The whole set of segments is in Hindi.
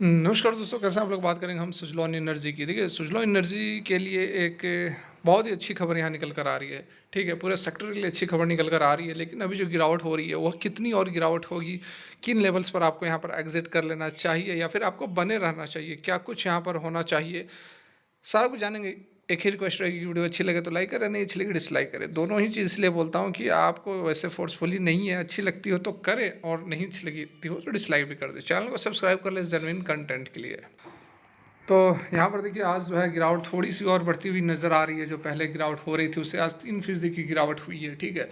नमस्कार दोस्तों, कैसे हैं आप लोग। बात करेंगे हम सुज़लॉन एनर्जी की। देखिए, सुज़लॉन एनर्जी के लिए एक बहुत ही अच्छी खबर यहाँ निकल कर आ रही है, ठीक है? पूरे सेक्टर के लिए अच्छी खबर निकल कर आ रही है, लेकिन अभी जो गिरावट हो रही है, वह कितनी और गिरावट होगी, किन लेवल्स पर आपको यहाँ पर एग्ज़िट कर लेना चाहिए या फिर आपको बने रहना चाहिए, क्या कुछ यहाँ पर होना चाहिए, सारा कुछ जानेंगे। एक ही रिक्वेस्ट रहेगी कि वीडियो अच्छी लगे तो लाइक करें, नहीं अच्छी लगी डिसलाइक करें। दोनों ही चीज़ इसलिए बोलता हूँ कि आपको वैसे फोर्सफुली नहीं है, अच्छी लगती हो तो करें और नहीं अच्छी लगती हो तो डिसलाइक भी कर दें। चैनल को सब्सक्राइब कर लें जेन्युइन कंटेंट के लिए। तो यहाँ पर देखिए, आज जो है गिरावट थोड़ी-सी और बढ़ती हुई नज़र आ रही है। जो पहले गिरावट हो रही थी उससे आज 3% की गिरावट हुई है, ठीक है।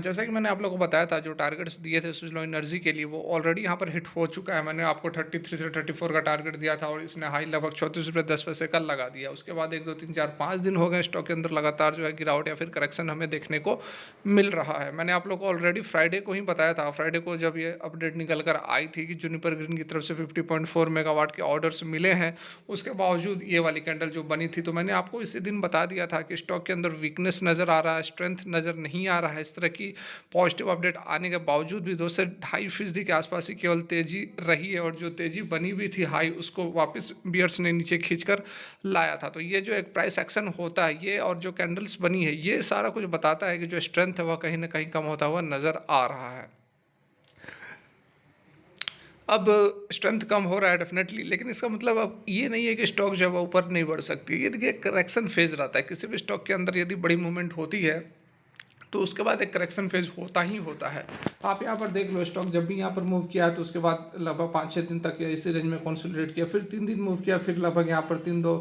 जैसा कि मैंने आप लोगों को बताया था, जो टारगेट्स दिए थे सुज़लॉन एनर्जी के लिए वो ऑलरेडी यहाँ पर हिट हो चुका है। मैंने आपको 33 से 34 का टारगेट दिया था और इसने हाई लगभग ₹34.10 कल लगा दिया। उसके बाद 1, 2, 3, 4, 5 दिन हो गए स्टॉक के अंदर लगातार जो है गिरावट या फिर करेक्शन हमें देखने को मिल रहा है। मैंने आप लोगों को ऑलरेडी फ्राइडे को ही बताया था। फ्राइडे को जब ये अपडेट निकल कर आई थी कि जूनिपर ग्रीन की तरफ से 50.4 मेगावाट के ऑर्डर्स मिले हैं, उसके बावजूद ये वाली कैंडल जो बनी थी, तो मैंने आपको इसी दिन बता दिया था कि स्टॉक के अंदर वीकनेस नज़र आ रहा है, स्ट्रेंथ नज़र नहीं आ रहा है। इस तरह की पॉजिटिव अपडेट आने के बावजूद भी 2 से ढाई फीसदी के आसपास ही केवल तेज़ी रही है और जो तेज़ी बनी हुई थी हाई, उसको वापस बियर्स ने नीचे खींच कर लाया था। तो ये जो एक प्राइस एक्शन होता है ये, और जो कैंडल्स बनी है, ये सारा कुछ बताता है कि जो स्ट्रेंथ है वह कहीं ना कहीं कम होता हुआ नज़र आ रहा है। अब स्ट्रेंथ कम हो रहा है डेफिनेटली, लेकिन इसका मतलब अब ये नहीं है कि स्टॉक जो है वो ऊपर नहीं बढ़ सकती। ये देखिए, करेक्शन फेज रहता है किसी भी स्टॉक के अंदर। यदि बड़ी मूवमेंट होती है तो उसके बाद एक करेक्शन फेज होता ही होता है। आप यहाँ पर देख लो, स्टॉक जब भी यहाँ पर मूव किया है तो उसके बाद लगभग 5-6 दिन तक इसी रेंज में कंसोलिडेट किया, फिर 3 दिन मूव किया, फिर लगभग यहाँ पर 3, 2,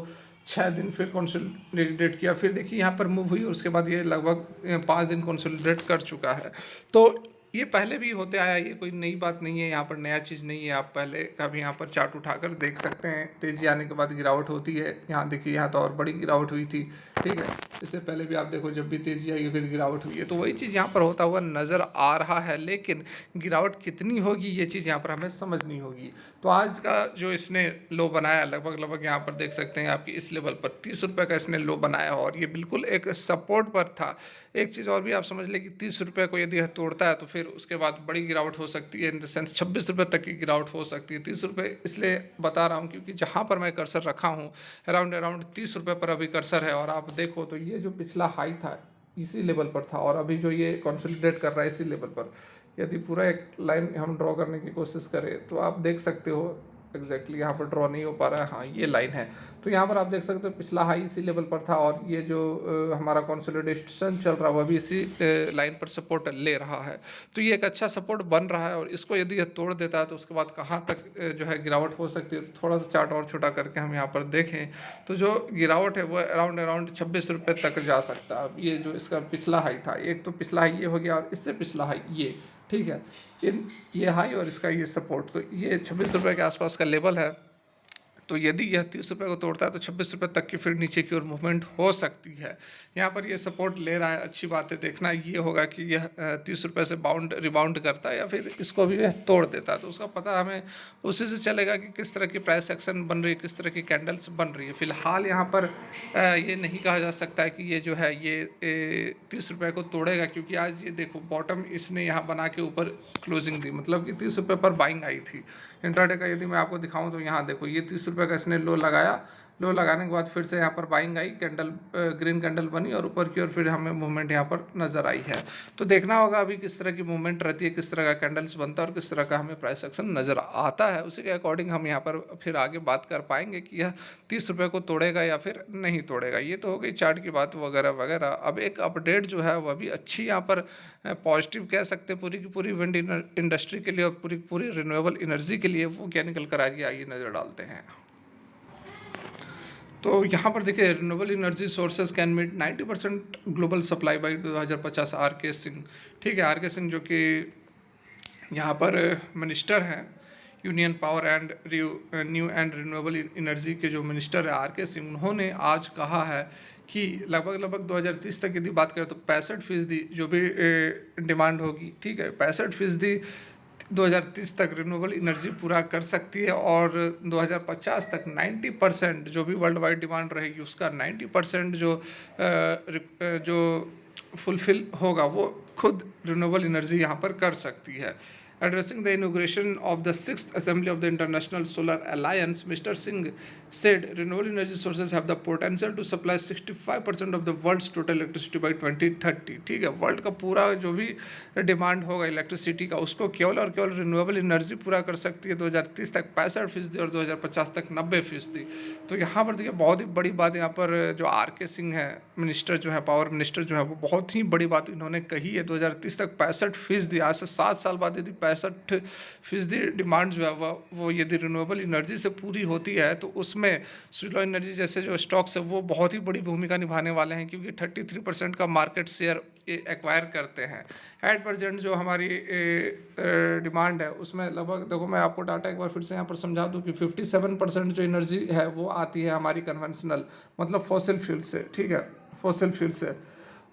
6 दिन फिर कंसोलिडेट किया, फिर देखिए यहाँ पर मूव हुई और उसके बाद ये लगभग 5 दिन कंसोलिडेट कर चुका है। तो ये पहले भी होते आया, ये कोई नई बात नहीं है, यहाँ पर नया चीज़ नहीं है। आप पहले का भी यहाँ पर चार्ट उठाकर देख सकते हैं, तेज़ी आने के बाद गिरावट होती है। यहाँ देखिए, यहाँ तो और बड़ी गिरावट हुई थी, ठीक है। इससे पहले भी आप देखो, जब भी तेज़ी आई फिर गिरावट हुई है, तो वही चीज़ यहाँ पर होता हुआ नज़र आ रहा है। लेकिन गिरावट कितनी होगी ये चीज़ यहाँ पर हमें समझनी होगी। तो आज का जो इसने लो बनाया, लगभग लगभग यहाँ पर देख सकते हैं आपकी इस लेवल पर ₹30 का इसने लो बनाया और ये बिल्कुल एक सपोर्ट पर था। एक चीज़ और भी आप समझ लें कि ₹30 को यदि यह तोड़ता है तो फिर उसके बाद बड़ी गिरावट हो सकती है, इन द सेंस ₹26 तक की गिरावट हो सकती है। ₹30 इसलिए बता रहा हूँ क्योंकि जहाँ पर मैं कर्सर रखा हूँ, अराउंड अराउंड ₹30 पर अभी कर्सर है। और आप देखो तो ये जो पिछला हाई था इसी लेवल पर था और अभी जो ये कंसोलिडेट कर रहा है इसी लेवल पर। यदि पूरा एक लाइन हम ड्रॉ करने की कोशिश करें तो आप देख सकते हो, एग्जैक्टली यहाँ पर ड्रॉ नहीं हो पा रहा है, हाँ ये लाइन है। तो यहाँ पर आप देख सकते हो पिछला हाई इसी लेवल पर था और ये जो हमारा कंसोलिडेशन चल रहा है वह भी इसी लाइन पर सपोर्ट ले रहा है। तो ये एक अच्छा सपोर्ट बन रहा है और इसको यदि यह तोड़ देता है तो उसके बाद कहाँ तक जो है गिरावट हो सकती है। तो थोड़ा सा चार्ट और छोटा करके हम यहाँ पर देखें तो जो गिरावट है वो अराउंड अराउंड ₹26 तक जा सकता है। अब ये जो इसका पिछला हाई था, एक तो पिछला हाई ये हो गया और इससे पिछला हाई ये, ठीक है। इन ये हाई और इसका ये सपोर्ट, तो ये ₹26 के आसपास का लेवल है। तो यदि यह ₹30 को तोड़ता है तो ₹26 तक की फिर नीचे की ओर मूवमेंट हो सकती है। यहाँ पर ये सपोर्ट ले रहा है, अच्छी बात है। देखना ये होगा कि यह ₹30 से रिबाउंड करता है या फिर इसको भी यह तोड़ देता है। तो उसका पता हमें उसी से चलेगा कि किस तरह की प्राइस एक्शन बन रही है, किस तरह की कैंडल्स बन रही है। फिलहाल यहाँ पर ये नहीं कहा जा सकता है कि ये जो है ये ₹30 को तोड़ेगा, क्योंकि आज ये देखो बॉटम इसने यहाँ बना के ऊपर क्लोजिंग दी, मतलब कि ₹30 पर बाइंग आई थी। इंट्राडे का यदि मैं आपको दिखाऊं तो यहाँ देखो, ये ₹30 का इसने लो लगाया, लो लगाने के बाद फिर से यहाँ पर buying I, candle green candle बनी और ऊपर की ओर फिर हमें मूवमेंट यहाँ पर नजर आई है। तो देखना होगा अभी किस तरह की मूवमेंट रहती है, किस तरह का कैंडल्स बनता है और किस तरह का हमें प्राइस एक्शन नजर आता है। उसी के अकॉर्डिंग हम यहाँ पर फिर आगे बात कर पाएंगे कि यह ₹30 को तोड़ेगा या फिर नहीं तोड़ेगा। ये तो हो गई चार्ट की बात वगैरह वगैरह। अब एक अपडेट जो है वह भी अच्छी यहाँ पर पॉजिटिव कह सकते हैं पूरी की पूरी विंड इंडस्ट्री के लिए और पूरी की पूरी रिन्यूएबल एनर्जी के लिए। वो क्या निकल कर आ गया, आइए नज़र डालते हैं। तो यहाँ पर देखिए, renewable energy sources can meet 90% global supply by 2050, R K Singh, ठीक है। आर के सिंह जो कि यहाँ पर मिनिस्टर हैं, union power and new and renewable energy के जो मिनिस्टर है आर के सिंह, उन्होंने आज कहा है कि लगभग लगभग 2030 तक यदि बात करें तो 65% जो भी डिमांड होगी, ठीक है, 65% 2030 तक रिन्यूएबल एनर्जी पूरा कर सकती है और 2050 तक 90% जो भी वर्ल्ड वाइड डिमांड रहेगी उसका 90% जो फुलफिल होगा वो खुद रिन्यूएबल एनर्जी यहाँ पर कर सकती है। Addressing the inauguration of the 6th Assembly of the International Solar Alliance, Mr. Singh said renewable energy sources have the potential to supply 65% of the world's total electricity by 2030. ठीक है, वर्ल्ड का पूरा जो भी डिमांड होगा इलेक्ट्रिसिटी का उसको केवल और केवल रिन्यूएबल एनर्जी पूरा कर सकती है 2030 तक 65% और 2050 तक 90%। तो यहाँ पर देखिए बहुत ही बड़ी बात यहाँ पर जो आर के सिंह है मिनिस्टर जो है पावर मिनिस्टर जो है वो बहुत ही बड़ी बात इन्होंने कही है। 2030 तक 65%, आज से 7 साल बाद यदि 65% डिमांड जो है वो यदि रिन्यूएबल एनर्जी से पूरी होती है तो उसमें सुजलॉन एनर्जी जैसे जो स्टॉक्स है वो बहुत ही बड़ी भूमिका निभाने वाले हैं, क्योंकि 33% का मार्केट शेयर एक्वायर करते हैं। एट प्रेजेंट जो हमारी डिमांड है उसमें लगभग, देखो मैं आपको डाटा एक बार फिर से यहाँ पर समझा दूँ कि 57% जो एनर्जी है वो आती है हमारी कन्वेंशनल मतलब फॉसिल फ्यूल से, ठीक है, फॉसिल फ्यूल से,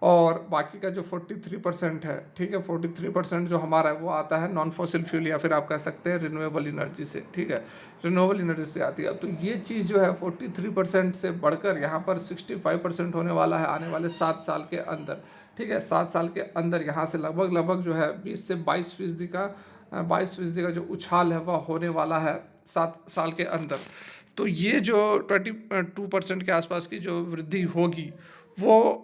और बाकी का जो 43% है, ठीक है, 43% जो हमारा है वो आता है नॉन फॉसिल फ्यूल या फिर आप कह सकते हैं रिन्यूएबल एनर्जी से, ठीक है, रिन्यूएबल एनर्जी से आती है। तो ये चीज़ जो है 43% से बढ़कर यहाँ पर 65% होने वाला है आने वाले 7 साल के अंदर, ठीक है, 7 साल के अंदर यहाँ से लगभग जो है 20 से 22% का 22% का जो उछाल है वह होने वाला है 7 साल के अंदर। तो ये जो 22% के आसपास की जो वृद्धि होगी वो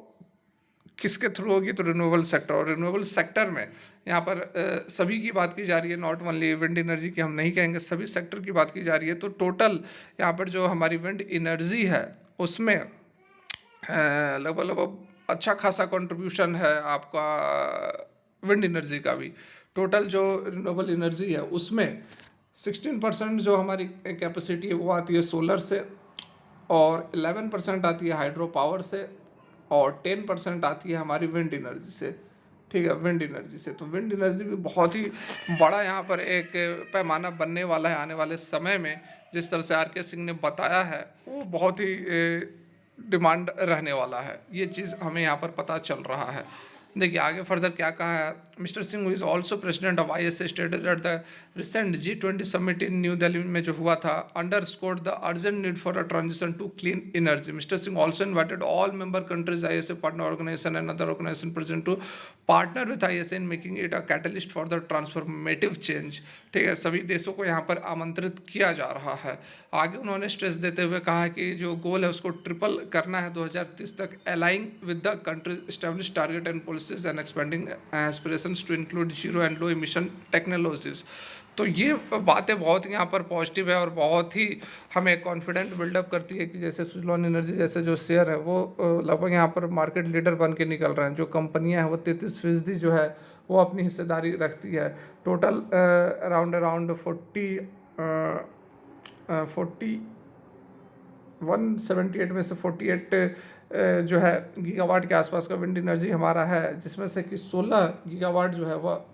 किसके थ्रू होगी, तो रिन्यूएबल सेक्टर, और रिन्यूएबल सेक्टर में यहाँ पर सभी की बात की जा रही है, नॉट ओनली विंड एनर्जी की हम नहीं कहेंगे, सभी सेक्टर की बात की जा रही है। तो टोटल यहाँ पर जो हमारी विंड एनर्जी है उसमें लगभग अच्छा खासा कंट्रीब्यूशन है आपका विंड एनर्जी का भी। टोटल जो रिन्यूएबल एनर्जी है उसमें 16% जो हमारी कैपेसिटी है वो आती है सोलर से, और 11% आती है हाइड्रो पावर से, और 10% आती है हमारी विंड एनर्जी से, ठीक है, विंड एनर्जी से। तो विंड एनर्जी भी बहुत ही बड़ा यहाँ पर एक पैमाना बनने वाला है आने वाले समय में। जिस तरह से आर के सिंह ने बताया है वो बहुत ही डिमांड रहने वाला है, ये चीज़ हमें यहाँ पर पता चल रहा है। देखिए आगे फर्दर क्या कहा है। Mister Singh is also president of ISA stated at the recent G20 summit in New Delhi में जो हुआ था, underscored the urgent need for a transition to clean energy. Mister Singh also invited all member countries ISA partner organisation and other organisation present to partner with ISA in making it a catalyst for the transformative change. ठीक है, सभी देशों को यहाँ पर आमंत्रित किया जा रहा है। आगे उन्होंने स्ट्रेस देते हुए कहा कि जो गोल है उसको ट्रिपल करना है 2030 तक, aligning with the countries establish target and policies and expanding aspirations to include zero and low emission technologies. तो ये बातें बहुत यहाँ पर पॉजिटिव है और बहुत ही हमें कॉन्फिडेंट बिल्डअप करती है कि जैसे सुजलॉन एनर्जी जैसे जो शेयर है वो लगभग यहाँ पर मार्केट लीडर बन के निकल रहे हैं। जो कंपनियाँ हैं वो 33% जो है वो अपनी हिस्सेदारी रखती है। टोटल अराउंड 178 में से 48 जो है गीगावाट के आसपास का विंड एनर्जी हमारा है, जिसमें से कि 16 गीगावाट जो है वह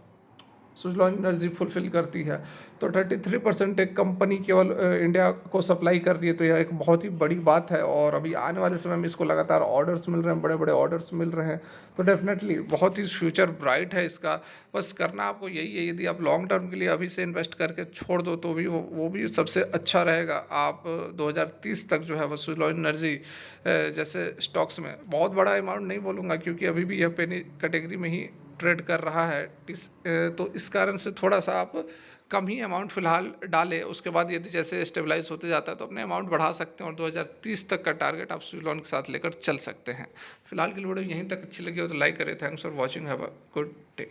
सुजलॉन एनर्जी फुलफिल करती है। तो 33% एक कंपनी केवल इंडिया को सप्लाई कर रही है, तो यह एक बहुत ही बड़ी बात है। और अभी आने वाले समय में इसको लगातार ऑर्डर्स मिल रहे हैं, बड़े बड़े ऑर्डर्स मिल रहे हैं। तो डेफिनेटली बहुत ही फ्यूचर ब्राइट है इसका। बस करना आपको यही है, यदि आप लॉन्ग टर्म के लिए अभी से इन्वेस्ट करके छोड़ दो तो भी वो भी सबसे अच्छा रहेगा। आप 2030 तक जो है वो सुजलॉन एनर्जी जैसे स्टॉक्स में बहुत बड़ा अमाउंट नहीं बोलूँगा, क्योंकि अभी भी यह पेनी कैटेगरी में ही ट्रेड कर रहा है, तो इस कारण से थोड़ा सा आप कम ही अमाउंट फिलहाल डालें। उसके बाद यदि जैसे स्टेबलाइज होते जाता है तो अपने अमाउंट बढ़ा सकते हैं और 2030 तक का टारगेट आप सुजलॉन के साथ लेकर चल सकते हैं। फिलहाल के लिए वीडियो यहीं तक अच्छी लगी हो तो लाइक करें। Thanks for watching, have a good day.